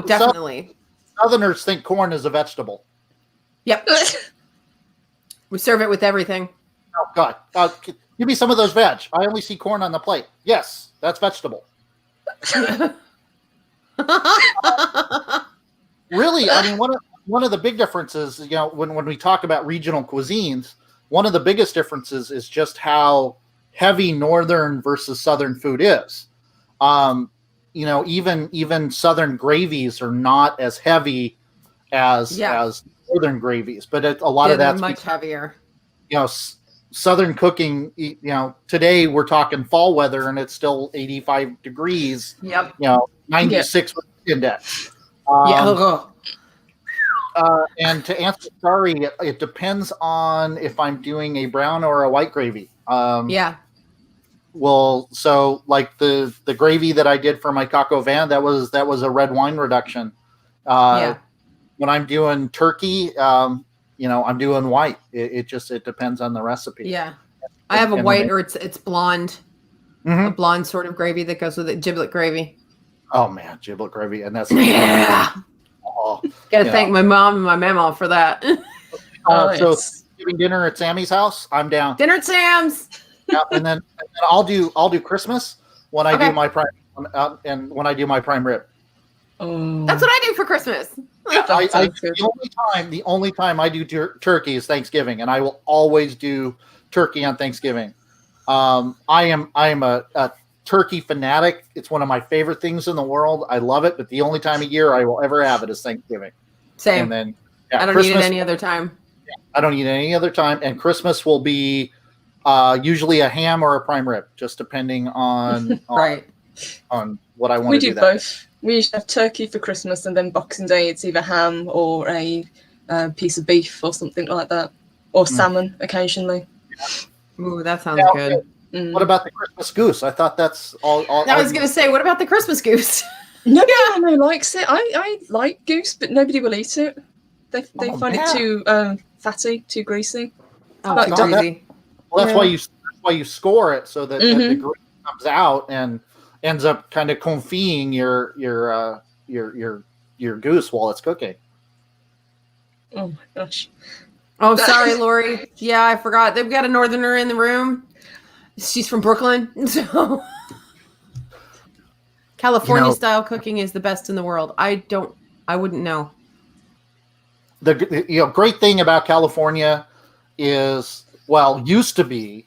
Definitely. Southerners think corn is a vegetable. Yep. We serve it with everything. Oh God, give me some of those veg. I only see corn on the plate. Yes, that's vegetable. Really, I mean, one of the big differences, when we talk about regional cuisines, one of the biggest differences is just how heavy northern versus southern food is. Even southern gravies are not as heavy as northern gravies, but a lot of that's much heavier. Southern cooking. Today we're talking fall weather and it's still 85 degrees. Yep. 96 index. And to answer, sorry, it depends on if I'm doing a brown or a white gravy. Well, so like the gravy that I did for my coq au vin, that was a red wine reduction. When I'm doing turkey, I'm doing white. It depends on the recipe. Yeah, I have a white or it's blonde, a blonde sort of gravy that goes with it, giblet gravy. Oh man, giblet gravy, and that's Gotta thank my mom and my mama for that. So giving dinner at Sammy's house, I'm down. Dinner at Sam's. Yeah, and then I'll do Christmas when I do my prime and when I do my prime rib. That's what I do for Christmas. The only time I do turkey is Thanksgiving, and I will always do turkey on Thanksgiving. I am a turkey fanatic. It's one of my favorite things in the world. I love it, but the only time of year I will ever have it is Thanksgiving. Same. And then I don't eat it any other time. I don't eat it any other time, and Christmas will be usually a ham or a prime rib, just depending on on what I want to do. We do both. We usually have turkey for Christmas, and then Boxing Day it's either ham or a piece of beef or something like that, or salmon occasionally. Ooh, that sounds good. What about the Christmas goose? I thought that's all I was going to say, what about the Christmas goose? Nobody I know likes it. I like goose, but nobody will eat it. They find it too fatty, too greasy. Oh, too greasy. Well, that's why you score it so that the grease comes out and ends up kind of confying your goose while it's cooking. Oh my gosh! Oh, sorry, Lori. Yeah, I forgot. They've got a northerner in the room. She's from Brooklyn, so California style cooking is the best in the world. I wouldn't know. The great thing about California is, used to be,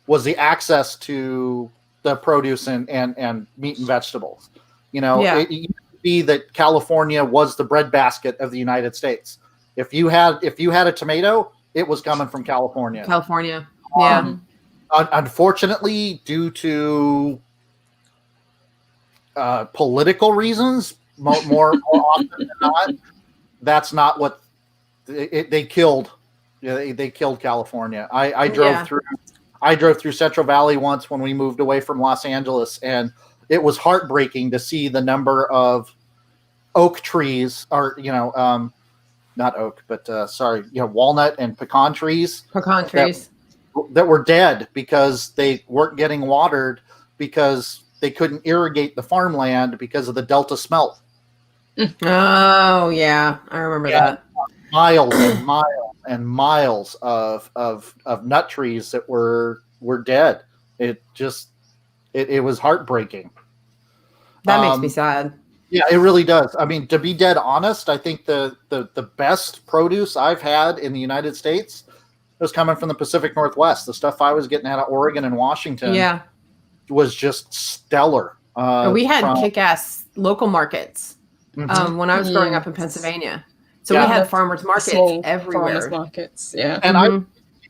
was the access to the produce and meat and vegetables. It used to be that California was the breadbasket of the United States. If you had a tomato, it was coming from California. Unfortunately, due to political reasons, more often than not, that's not what they killed. They killed California. I drove through Central Valley once when we moved away from Los Angeles, and it was heartbreaking to see the number of oak trees, or not oak, but walnut and pecan trees. That were dead because they weren't getting watered because they couldn't irrigate the farmland because of the Delta smelt. Oh yeah, I remember that. Miles and miles and miles of nut trees that were dead. It was heartbreaking. That makes me sad. Yeah, it really does. I mean, to be dead honest, I think the best produce I've had in the United States was coming from the Pacific Northwest. The stuff I was getting out of Oregon and Washington was just stellar. We had kick-ass local markets when I was growing up in Pennsylvania. So we had farmers markets everywhere. Farmers markets, yeah. And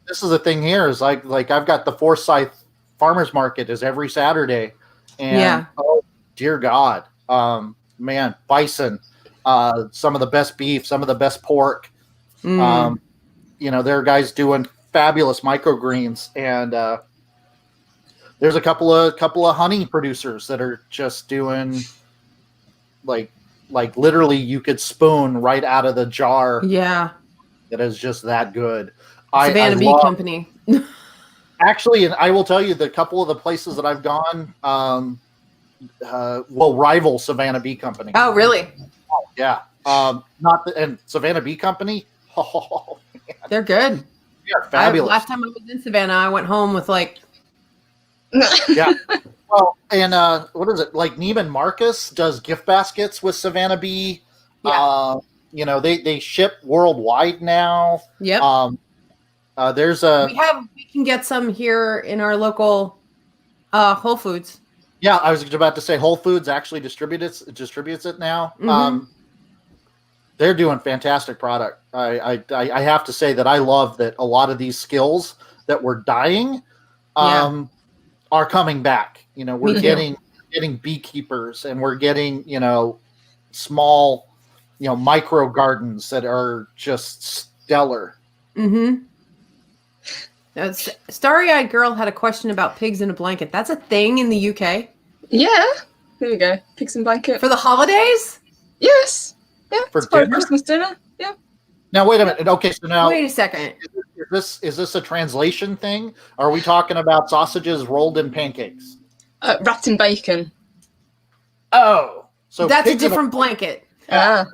this is the thing here is like I've got the Forsyth Farmers Market is every Saturday, and oh dear God, man, bison, some of the best beef, some of the best pork. There are guys doing fabulous microgreens, and there's a couple of honey producers that are just doing like literally you could spoon right out of the jar. Yeah, that is just that good. Savannah Bee Company. Actually, and I will tell you, the couple of the places that I've gone will rival Savannah Bee Company. Oh, really? Oh, yeah. And Savannah Bee Company. Oh, man. They're good. They're fabulous. Last time I was in Savannah, I went home with yeah. Well, and what is it? Like Neiman Marcus does gift baskets with Savannah Bee. Yeah. They ship worldwide now. Yep. We can get some here in our local Whole Foods. Yeah, I was about to say Whole Foods actually distributes it now. Mm-hmm. They're doing fantastic product. I have to say that I love that a lot of these skills that were dying are coming back. We're getting beekeepers, and we're getting small micro gardens that are just stellar. Mm-hmm. Starry-eyed girl had a question about pigs in a blanket. That's a thing in the UK. Yeah, there we go. Pigs in blanket for the holidays. Yes, yeah, for Christmas dinner. Yeah. Now wait a minute. Okay, so now wait a second. Is this a translation thing? Are we talking about sausages rolled in pancakes? Wrapped in bacon. Oh, so that's a different blanket. Yeah.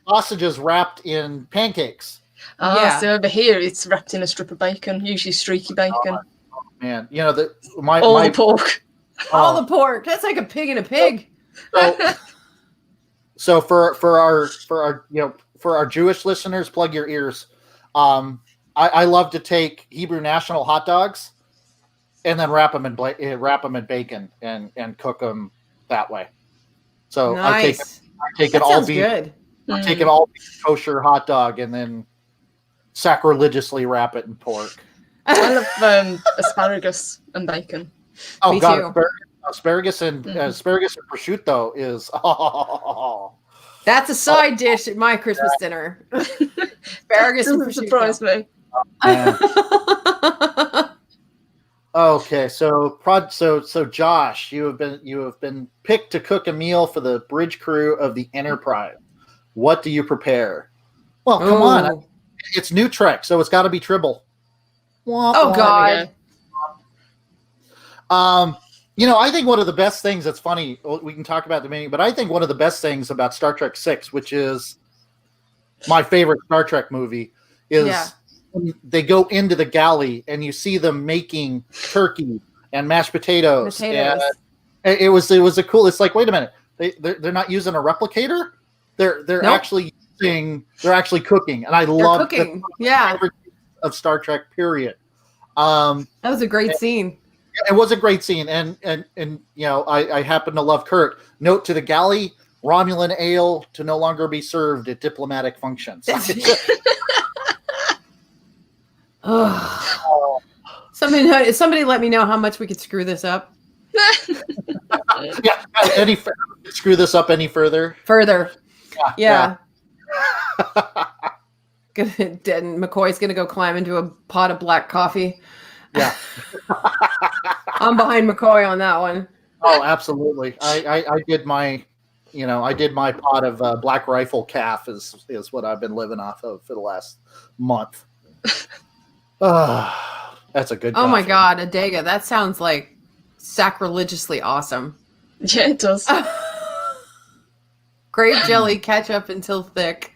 Sausages wrapped in pancakes. So over here it's wrapped in a strip of bacon, usually streaky bacon. Oh man, the pork. All the pork. That's like a pig in a pig. So for our Jewish listeners, plug your ears. I love to take Hebrew National hot dogs and then wrap them in bacon and cook them that way. So nice. I take it all beef. Good. I take it all beef kosher hot dog and then sacrilegiously wrap it in pork. I love asparagus and bacon. Oh, Me God, too. Asparagus and prosciutto is that's a side dish at my Christmas dinner. Asparagus and prosciutto. Surprise me. Okay, so Josh, you have been picked to cook a meal for the bridge crew of the Enterprise. What do you prepare? Well, come on, it's New Trek, so it's got to be Tribble. Oh God. I think one of the best things that's funny, we can talk about the menu, but I think one of the best things about Star Trek VI, which is my favorite Star Trek movie, is when they go into the galley and you see them making turkey and mashed potatoes. And it was a cool. It's like, wait a minute, they're not using a replicator. They're actually cooking, and I love cooking. Of Star Trek period. That was a great scene. It was a great scene, and I happen to love Kirk. Note to the galley: Romulan ale to no longer be served at diplomatic functions. Somebody let me know how much we could screw this up. Screw this up any further? Further. Yeah. McCoy's gonna go climb into a pot of black coffee. Yeah. I'm behind McCoy on that one. Oh, absolutely. I did my pot of Black Rifle calf is what I've been living off of for the last month. That's a good coffee. Oh my God, Adega, that sounds like sacrilegiously awesome. Yeah, it does. Grape jelly, ketchup until thick.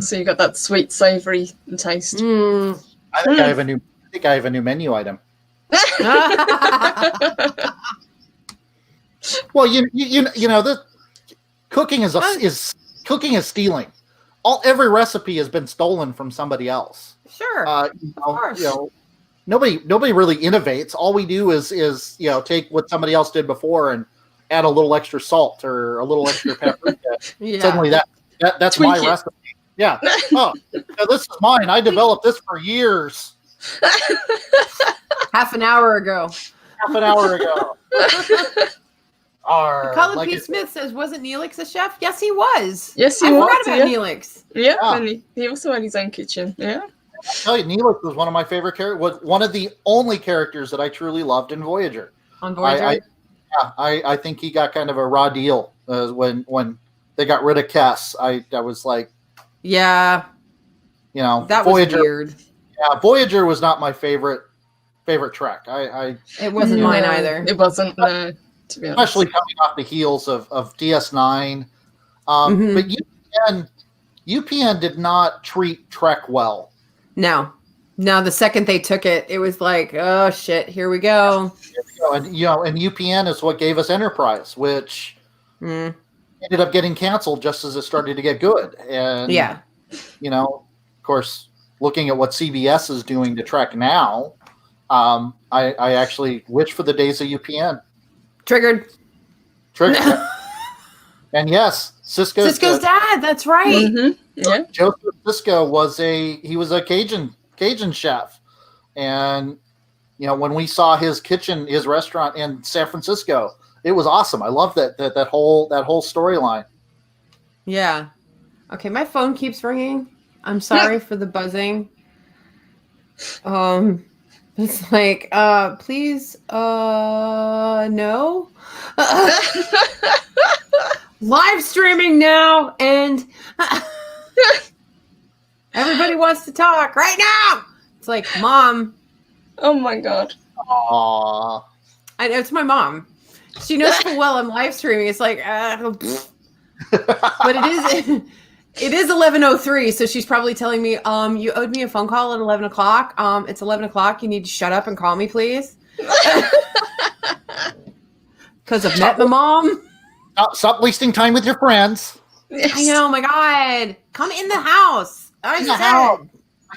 So you got that sweet, savoury taste. I think I have a new menu item. Well, you know, the cooking is stealing. Every recipe has been stolen from somebody else. Sure. Of course. Nobody really innovates. All we do is take what somebody else did before and add a little extra salt or a little extra paprika. Yeah. Suddenly that's Tweak my it. recipe. Yeah. Oh, this is mine. I developed this for years. Half an hour ago. Colin P. Smith says, wasn't Neelix a chef? Yes, he was. Yes, he I was. forgot about Neelix. Yeah, Yeah. and he also had his own kitchen. Yeah. I tell you, Neelix was one of my favorite characters. Was one of the only characters that I truly loved in Voyager. On Voyager? I think he got kind of a raw deal when they got rid of Kess. I was like, yeah, that Voyager, was weird. Yeah, Voyager was not my favorite Trek. It wasn't mine either. It wasn't, to be honest. Especially coming off the heels of DS9. But UPN did not treat Trek well. No, the second they took it, it was like, oh shit, here we go. And UPN is what gave us Enterprise, which ended up getting canceled just as it started to get good. And of course, looking at what CBS is doing to Trek now, I actually wish for the days of UPN. Triggered. And yes, Cisco's dad. That's right. Mm-hmm. Yeah. Joseph Sisko was a Cajun chef, and when we saw his restaurant in San Francisco, it was awesome. I love that whole storyline. Yeah. Okay, my phone keeps ringing. I'm sorry for the buzzing. It's like, please, no. Live streaming now, and everybody wants to talk right now. It's like, Mom. Oh my God. Aww. I know, it's my mom. She knows full well I'm live streaming. It's like, but it is 11:03, so she's probably telling me, you owed me a phone call at 11 o'clock. It's 11 o'clock. You need to shut up and call me, please. Because I've met my mom. Stop wasting time with your friends. Yes. I know, my God. Come in the house. I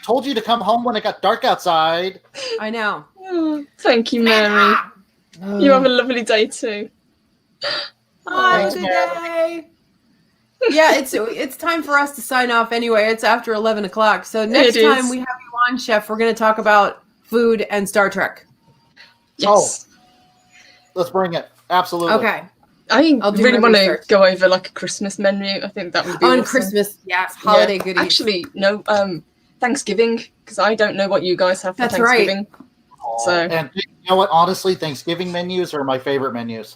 told you to come home when it got dark outside. I know. Oh, thank you, Mary. You have a lovely day too. Have a good day. Yeah, it's time for us to sign off anyway. It's after 11 o'clock. So next time we have you on, Chef, we're going to talk about food and Star Trek. Yes. Oh, let's bring it. Absolutely. Okay. I really want to go over like a Christmas menu. I think that would be awesome. Christmas, yes, holiday goodies. Actually, no, Thanksgiving, because I don't know what you guys have for Thanksgiving. Right. So, and you know what? Honestly, Thanksgiving menus are my favorite menus.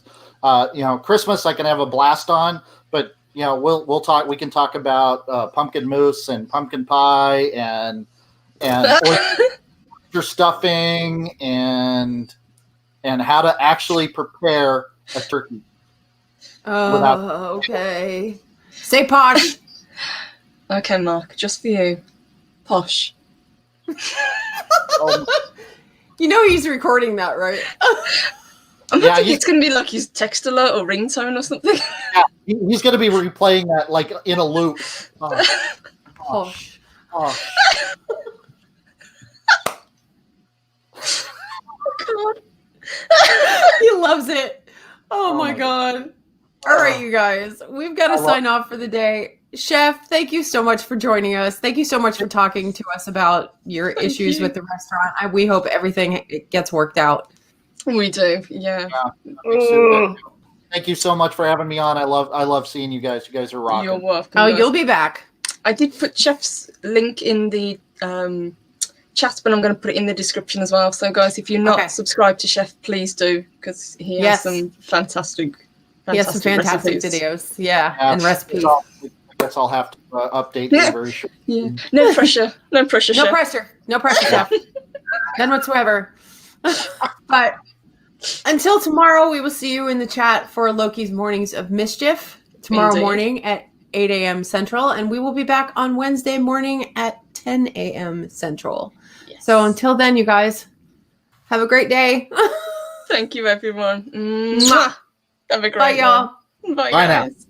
Christmas I can have a blast on, but we'll talk. We can talk about pumpkin mousse and pumpkin pie and oyster stuffing and how to actually prepare a turkey. Oh, okay. Say posh. Okay, Mark, just for you. Posh. He's recording that, right? I'm thinking it's going to be like his text alert or ringtone or something. Yeah, he's going to be replaying that like in a loop. Posh. Oh, God. He loves it. Oh my God. All right, you guys. We've got to sign off for the day. Chef, thank you so much for joining us. Thank you so much for talking to us about your issues with the restaurant. We hope everything gets worked out. We do, yeah. Thank you so much for having me on. I love seeing you guys. You guys are rocking. You're welcome. Oh, you'll be back. I did put Chef's link in the chat, but I'm going to put it in the description as well. So, guys, if you're not subscribed to Chef, please do, because he has some fantastic fantastic recipes. videos. Yeah, and recipes. I guess I'll have to update you very short. Yeah. No pressure. No pressure, No Chef. pressure. No pressure, Chef. None whatsoever. But until tomorrow, we will see you in the chat for Loki's Mornings of Mischief. tomorrow Indeed. morning at 8 a.m. Central, and we will be back on Wednesday morning at 10 a.m. Central. Yes. So until then, you guys, have a great day. Thank you, everyone. Mwah. Have a great Bye, y'all. one. Bye, Bye now. guys.